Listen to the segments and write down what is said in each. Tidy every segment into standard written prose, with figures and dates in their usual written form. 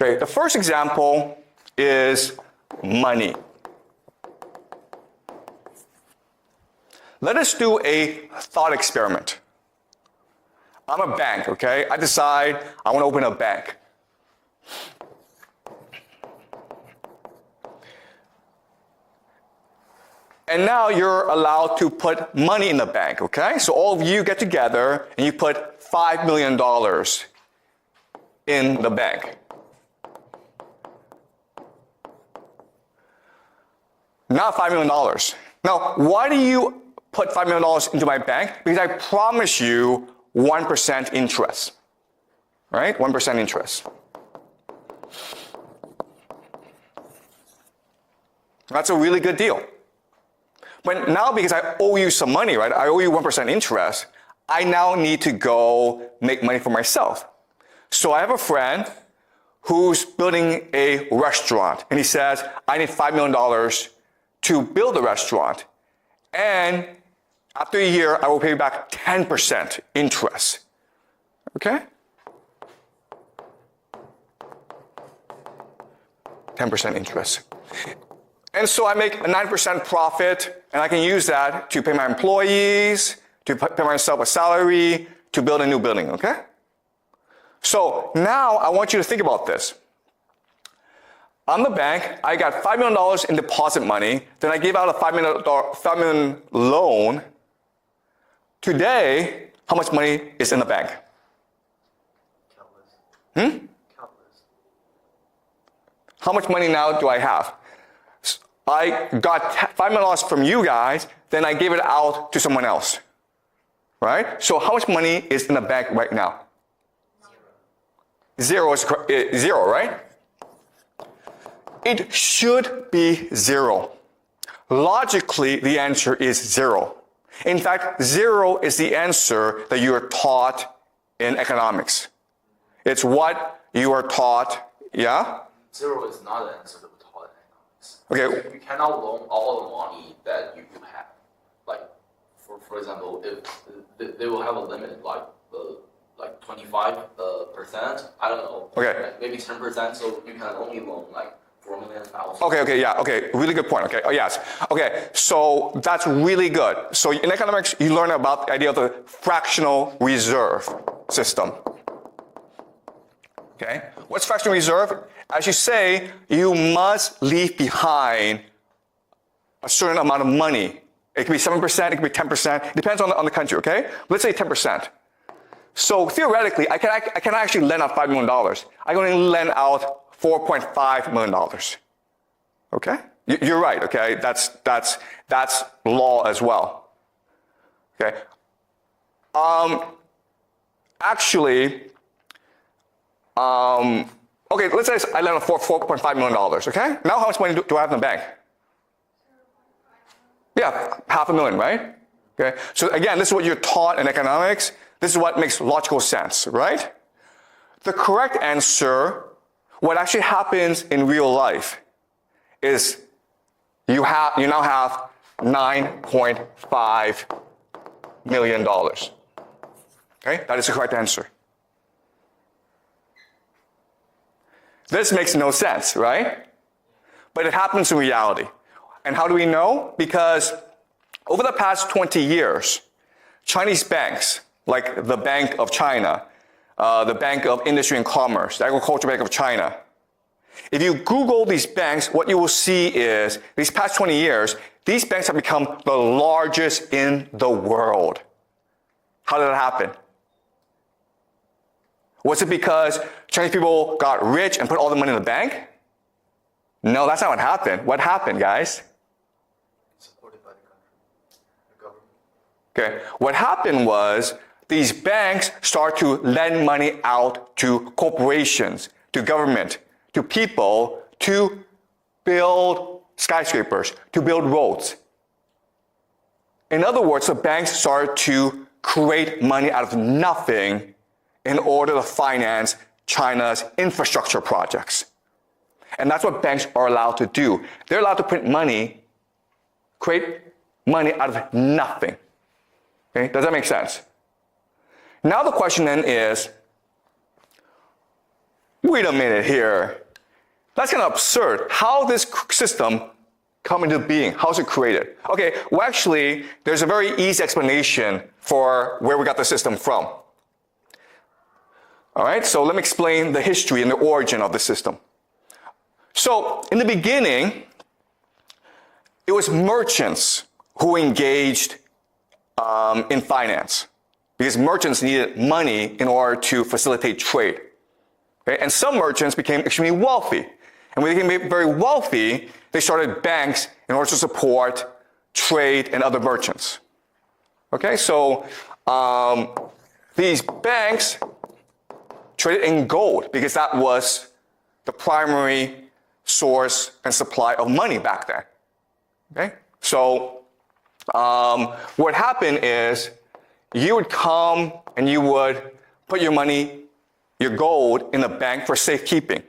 Okay, the first example is money. Let us do a thought experiment. I'm a bank, okay? I decide I want to open a bank. And now you're allowed to put money in the bank, okay? So all of you get together and you put $5 million in the bank. Not $5 million. Now, why do you put $5 million into my bank? Because I promise you 1% interest, right? 1% interest. That's a really good deal. But now because I owe you some money, right? I owe you 1% interest. I now need to go make money for myself. So I have a friend who's building a restaurant. And he says, I need $5 million to build a restaurant. And after a year, I will pay you back 10% interest. Okay? 10% interest. And so I make a 9% profit, and I can use that to pay my employees, to pay myself a salary, to build a new building, okay? So now I want you to think about this. I'm the bank, I got $5 million in deposit money, then I gave out a $5 million loan. Today, how much money is in the bank? Countless. Countless. How much money now do I have? I got $5 million from you guys, then I gave it out to someone else, right? So how much money is in the bank right now? Zero is zero, right? It should be zero. Logically, the answer is zero. In fact, zero is the answer that you are taught in economics. It's what you are taught, yeah? Zero is not the answer that we're taught in economics. Okay. You cannot loan all the money that you have. Like, for example, if they will have a limit, like 25%, I don't know. Okay. Maybe 10%, so you can only loan like 4 million. Okay, really good point, okay, oh yes. Okay, so that's really good. So in economics, you learn about the idea of the fractional reserve system. Okay, what's fractional reserve? As you say, you must leave behind a certain amount of money. It could be 7%, it could be 10%, it depends on the country, okay? Let's say 10%. So theoretically, I can actually lend out $5 million. I can only lend out $4.5 million. Okay? You're right, okay? That's law as well. Okay? Okay, let's say I lend out $4.5 million, okay? Now how much money do I have in the bank? Yeah, $500,000, right? Okay? So again, this is what you're taught in economics. This is what makes logical sense, right? The correct answer, what actually happens in real life, is you now have $9.5 million. Okay, that is the correct answer. This makes no sense, right? But it happens in reality. And how do we know? Because over the past 20 years, Chinese banks, like the Bank of China, the Bank of Industry and Commerce, the Agricultural Bank of China. If you Google these banks, what you will see is, these past 20 years, these banks have become the largest in the world. How did that happen? Was it because Chinese people got rich and put all the money in the bank? No, that's not what happened. What happened, guys? Supported by the country, the government. Okay, what happened was, these banks start to lend money out to corporations, to government, to people, to build skyscrapers, to build roads. In other words, the banks started to create money out of nothing in order to finance China's infrastructure projects. And that's what banks are allowed to do. They're allowed to print money, create money out of nothing. Okay, does that make sense? Now the question then is, wait a minute here. That's kind of absurd. How this system come into being? How's it created? Okay, well actually, there's a very easy explanation for where we got the system from. All right, so let me explain the history and the origin of the system. So in the beginning, it was merchants who engaged in finance because merchants needed money in order to facilitate trade. Okay? And some merchants became extremely wealthy. And when they became very wealthy, they started banks in order to support trade and other merchants. Okay, so these banks traded in gold because that was the primary source and supply of money back then. Okay, so what happened is you would come and you would put your money, your gold, in a bank for safekeeping.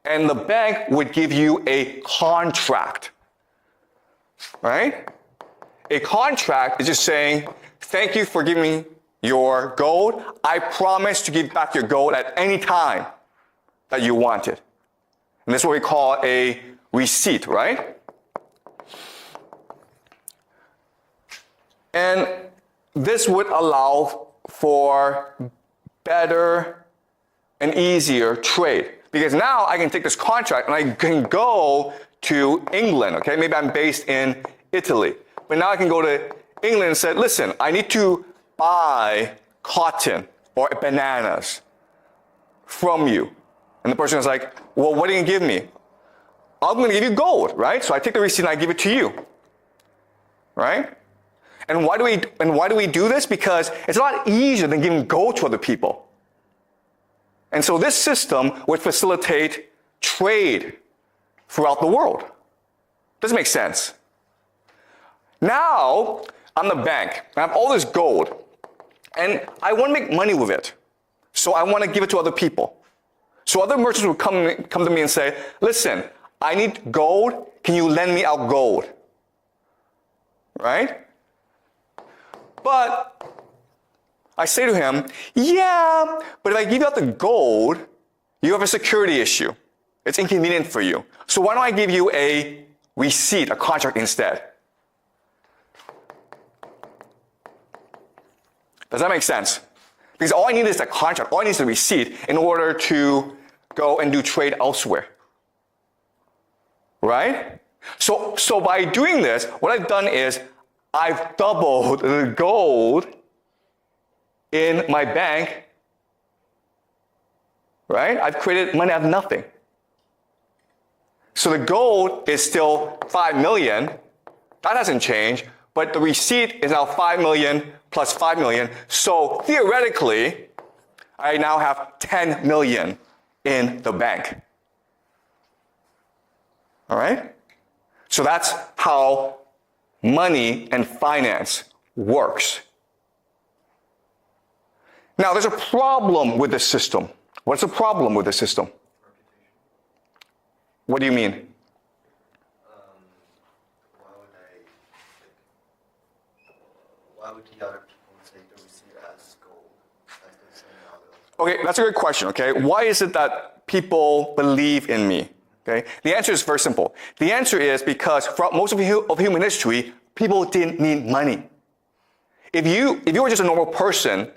And the bank would give you a contract, right? A contract is just saying, thank you for giving me your gold. I promise to give back your gold at any time that you want it. And that's what we call a receipt, right? And this would allow for better and easier trade. Because now I can take this contract and I can go to England, okay? Maybe I'm based in Italy. But now I can go to England and say, listen, I need to buy cotton or bananas from you. And the person is like, well, what are you going to give me? I'm going to give you gold, right? So I take the receipt and I give it to you, right? And why do we do this? Because it's a lot easier than giving gold to other people. And so this system would facilitate trade throughout the world. Does it make sense? Now, I'm the bank. I have all this gold. And I want to make money with it. So I want to give it to other people. So other merchants would come to me and say, listen, I need gold. Can you lend me out gold? Right? But I say to him, yeah, but if I give you out the gold, you have a security issue. It's inconvenient for you. So why don't I give you a receipt, a contract instead? Does that make sense? Because all I need is a contract, all I need is a receipt in order to go and do trade elsewhere. Right? So by doing this, what I've done is I've doubled the gold in my bank, right? I've created money out of nothing. So the gold is still 5 million. That hasn't changed, but the receipt is now 5 million plus 5 million. So theoretically, I now have 10 million in the bank. All right? So that's how money and finance works. Now, there's a problem with the system. What's the problem with the system? What do you mean? Why would the other people take the receipt as gold? Okay, that's a good question, okay? Why is it that people believe in me? Okay? The answer is very simple. The answer is because for most of human history, people didn't need money. If you were just a normal person,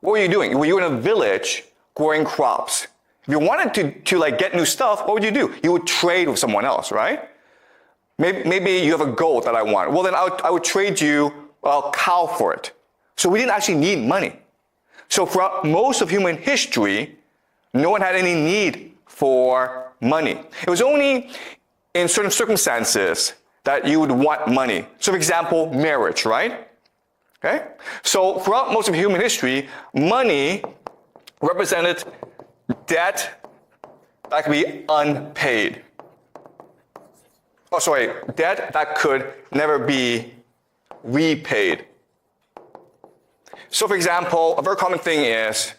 what were you doing? Were you in a village growing crops? If you wanted to like get new stuff, what would you do? You would trade with someone else, right? Maybe you have a gold that I want. Well, then I would trade you a cow for it. So we didn't actually need money. So for most of human history, no one had any need for money. It was only in certain circumstances that you would want money. So for example, marriage, right? Okay? So throughout most of human history, money represented debt that could be unpaid. Debt that could never be repaid. So for example, a very common thing is,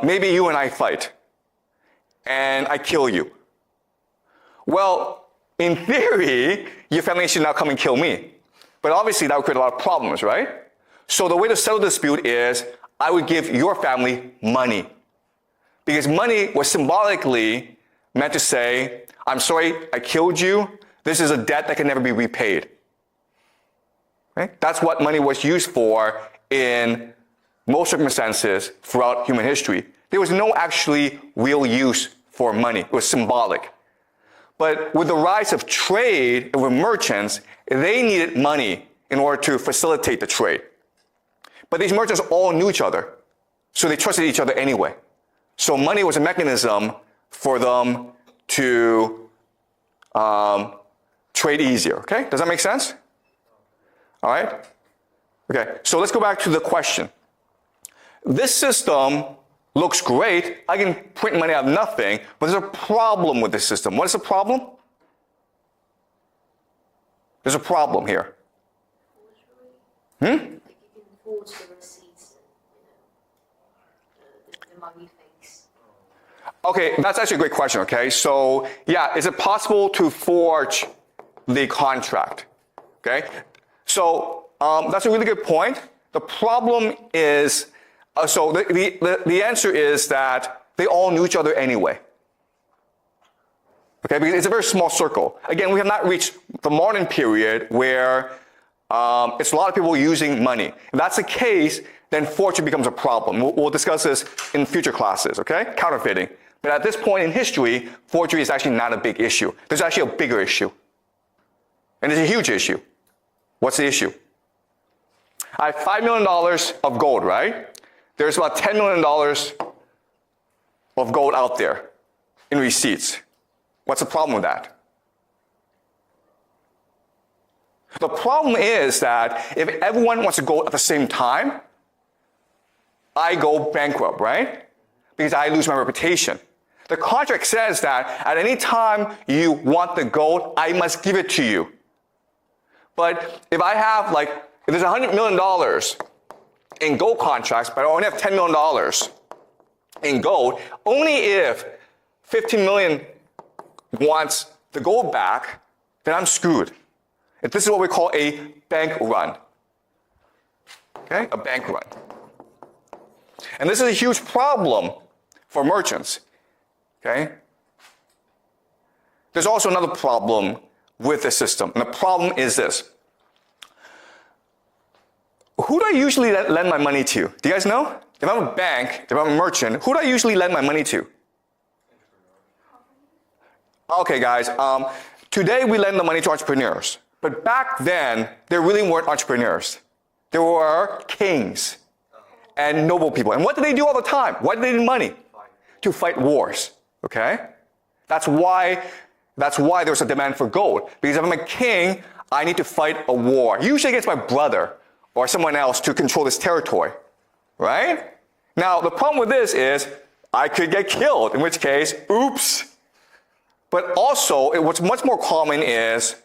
maybe you and I fight, and I kill you. Well, in theory, your family should now come and kill me. But obviously that would create a lot of problems, right? So the way to settle the dispute is, I would give your family money. because money was symbolically meant to say, I'm sorry I killed you. This is a debt that can never be repaid. Right? That's what money was used for in most circumstances throughout human history. There was no actually real use for money. It was symbolic. But with the rise of trade and with merchants, they needed money in order to facilitate the trade. But these merchants all knew each other, so they trusted each other anyway. So money was a mechanism for them to trade easier, okay? Does that make sense? All right? Okay, so let's go back to the question. This system looks great. I can print money out of nothing, but there's a problem with this system. What is the problem? There's a problem here. Like you can forge the receipts and, the money fakes. Okay, that's actually a great question, okay? So, yeah, is it possible to forge the contract? Okay? So, that's a really good point. The problem is, so the answer is that they all knew each other anyway. Okay, because it's a very small circle. Again, we have not reached the modern period where it's a lot of people using money. If that's the case, then forgery becomes a problem. We'll discuss this in future classes, okay? Counterfeiting. But at this point in history, forgery is actually not a big issue. There's actually a bigger issue. And it's a huge issue. What's the issue? I have $5 million of gold, right? There's about $10 million of gold out there in receipts. What's the problem with that? The problem is that if everyone wants to go at the same time, I go bankrupt, right? Because I lose my reputation. The contract says that at any time you want the gold, I must give it to you. But if I have if there's $100 million in gold contracts, but I only have $10 million in gold, only if 15 million wants the gold back, then I'm screwed. If this is what we call a bank run. Okay, a bank run. And this is a huge problem for merchants. Okay? There's also another problem with the system, and the problem is this. Who do I usually lend my money to? Do you guys know? If I'm a bank, if I'm a merchant, who do I usually lend my money to? Okay, guys, today we lend the money to entrepreneurs. But back then, there really weren't entrepreneurs. There were kings and noble people. And what did they do all the time? Why did they need money? To fight wars, okay? That's why there's a demand for gold. Because if I'm a king, I need to fight a war, usually against my brother or someone else to control this territory, right? Now, the problem with this is I could get killed, in which case, oops. But also, what's much more common is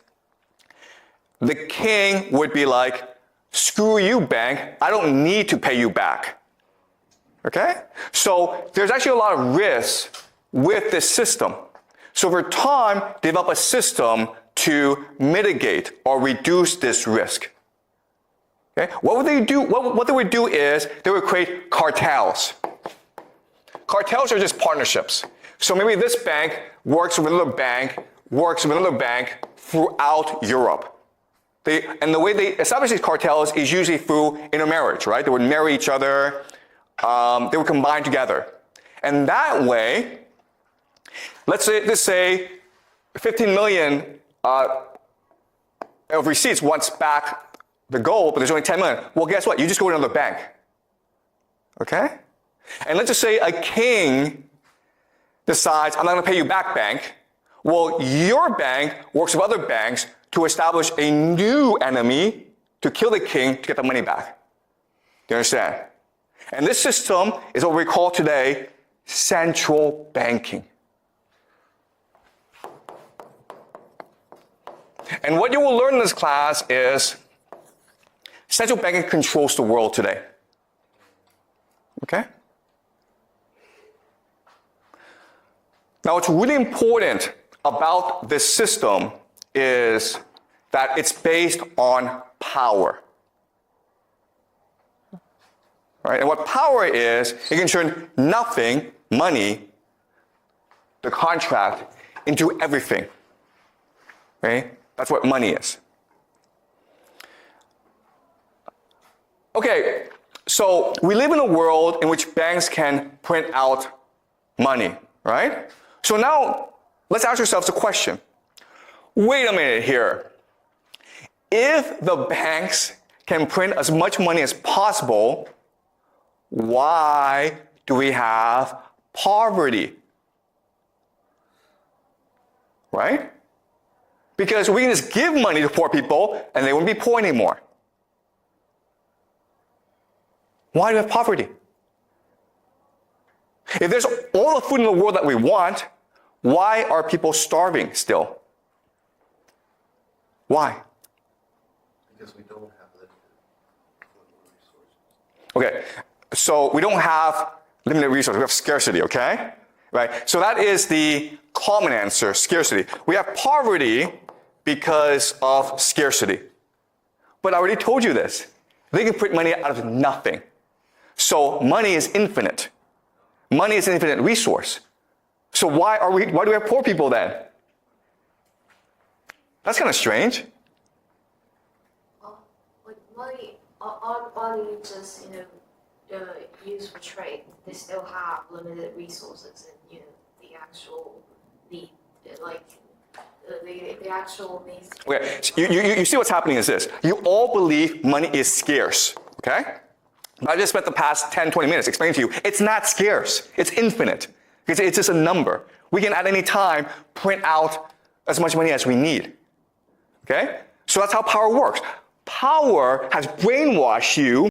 the king would be like, screw you, bank, I don't need to pay you back. Okay? So there's actually a lot of risks with this system. So over time, develop a system to mitigate or reduce this risk. Okay? What would they do? What they would do is they would create cartels. Cartels are just partnerships. So maybe this bank works with another bank, throughout Europe. And the way they establish these cartels is usually through intermarriage, right? They would marry each other, they would combine together. And that way, let's say 15 million of receipts wants back the gold, but there's only 10 million. Well, guess what? You just go to another bank. Okay? And let's just say a king decides, I'm not going to pay you back, bank. Well, your bank works with other banks to establish a new enemy to kill the king to get the money back. Do you understand? And this system is what we call today central banking. And what you will learn in this class is central banking controls the world today. Okay? Now, what's really important about this system is that it's based on power. Right? And what power is, it can turn nothing money, the contract, into everything. Okay? That's what money is. Okay, so we live in a world in which banks can print out money, right? So now, let's ask ourselves a question. Wait a minute here. If the banks can print as much money as possible, why do we have poverty? Right? Because we can just give money to poor people and they wouldn't be poor anymore. Why do we have poverty? If there's all the food in the world that we want, why are people starving still? Why? Because we don't have limited resources. Okay, so we don't have limited resources, we have scarcity, okay? Right, so that is the common answer, scarcity. We have poverty because of scarcity. But I already told you this. They can print money out of nothing. So money is infinite. Money is an infinite resource. So why do we have poor people then? That's kind of strange. With money, aren't money just, used for trade? They still have limited resources and, the actual need, the actual needs. Okay, so you see what's happening is this. You all believe money is scarce, okay? But I just spent the past 10, 20 minutes explaining to you, it's not scarce. It's infinite. It's just a number. We can at any time print out as much money as we need. Okay? So that's how power works. Power has brainwashed you